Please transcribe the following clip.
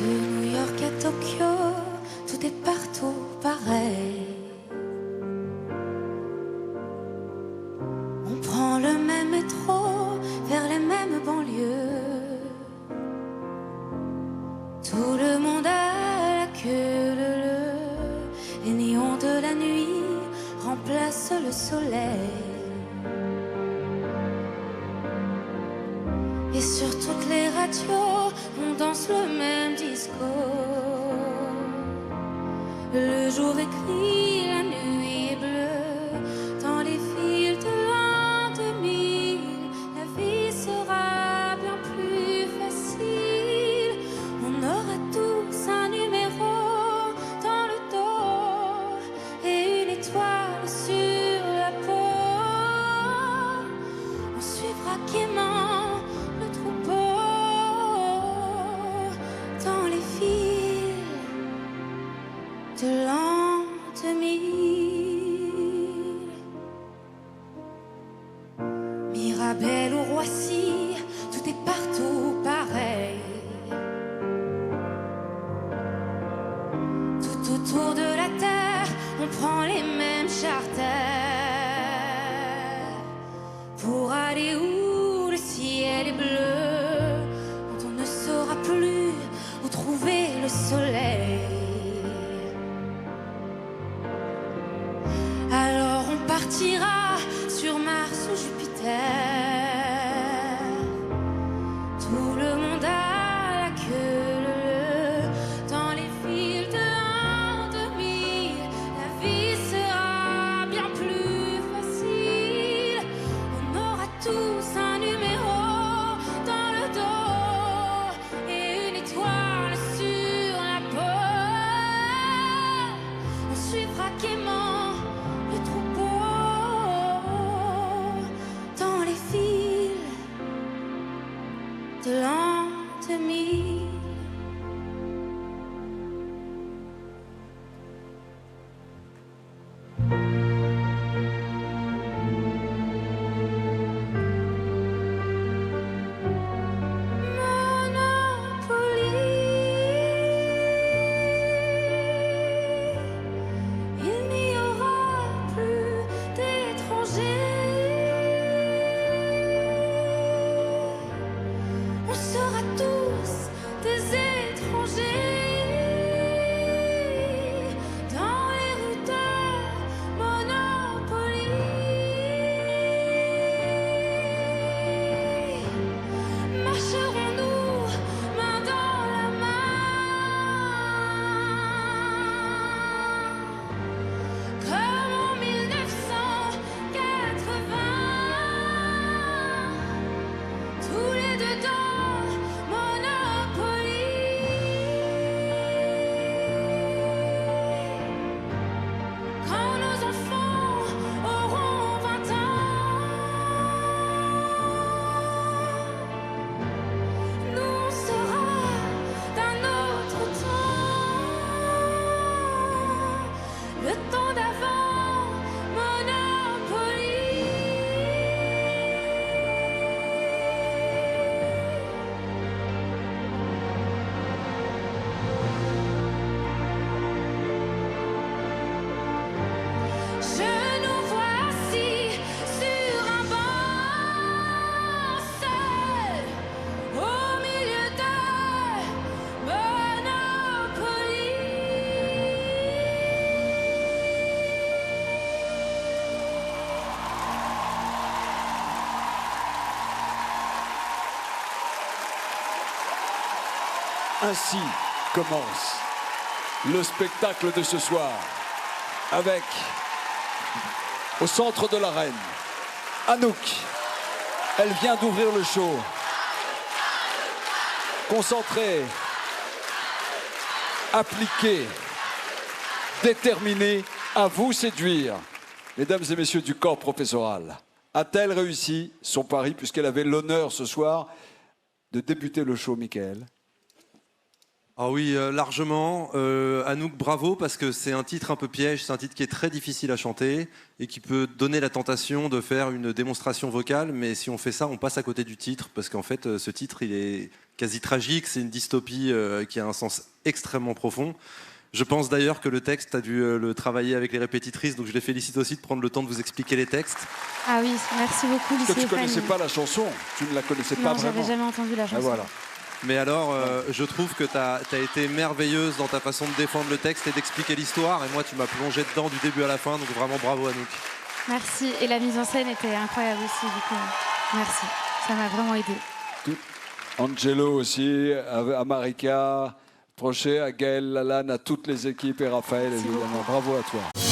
De New York à Tokyo, tout est partout pareil. On prend le même métro vers les mêmes banlieues. Tout le monde a la queue leu. Les néons de la nuit remplacent le soleil. Et sur toutes les radios, on danse le même disco. Le jour est gris, la nuit est bleue. Dans les fils de l'an 2000, la vie sera bien plus facile. On aura tous un numéro dans le dos et une étoile sur la peau. On suivra gaiement de l'an 2000. Mirabel ou Roissy, tout est partout pareil. Tout autour de la terre, on prend les mêmes charters. Pour aller où le ciel est bleu, quand on ne saura plus où trouver le soleil. Alors on partira sur Mars ou Jupiter. Tout le monde a la queue leu. Dans les fils de l'an 2000, la vie sera bien plus facile. On aura tous un numéro dans le dos et une étoile sur la peau. On suivra gaiement de l'an 2000. Ainsi commence le spectacle de ce soir avec, au centre de l'arène, Anouk. Elle vient d'ouvrir le show. Concentrée, appliquée, déterminée à vous séduire. Mesdames et messieurs du corps professoral, a-t-elle réussi son pari puisqu'elle avait l'honneur ce soir de débuter le show, Michael? Ah oui, largement. Anouk, bravo, parce que c'est un titre un peu piège, c'est un titre qui est très difficile à chanter et qui peut donner la tentation de faire une démonstration vocale, mais si on fait ça, on passe à côté du titre, parce qu'en fait, ce titre, il est quasi tragique, c'est une dystopie qui a un sens extrêmement profond. Je pense d'ailleurs que le texte, tu as dû le travailler avec les répétitrices, donc je les félicite aussi de prendre le temps de vous expliquer les textes. Ah oui, merci beaucoup, Parce que tu Lucie ne connaissais Fanny. pas la chanson, tu ne la connaissais pas Non, vraiment. j'avais jamais entendu la Et chanson. voilà. Mais alors, je trouve que tu as été merveilleuse dans ta façon de défendre le texte et d'expliquer l'histoire. Et moi, tu m'as plongé dedans du début à la fin. Donc vraiment, bravo Anouk. Merci. Et la mise en scène était incroyable aussi, du coup. Merci. Ça m'a vraiment aidé. Angelo aussi, à Marika, Trochet, à Gaël Lalanne, à toutes les équipes et Raphaël, évidemment. Bravo à toi.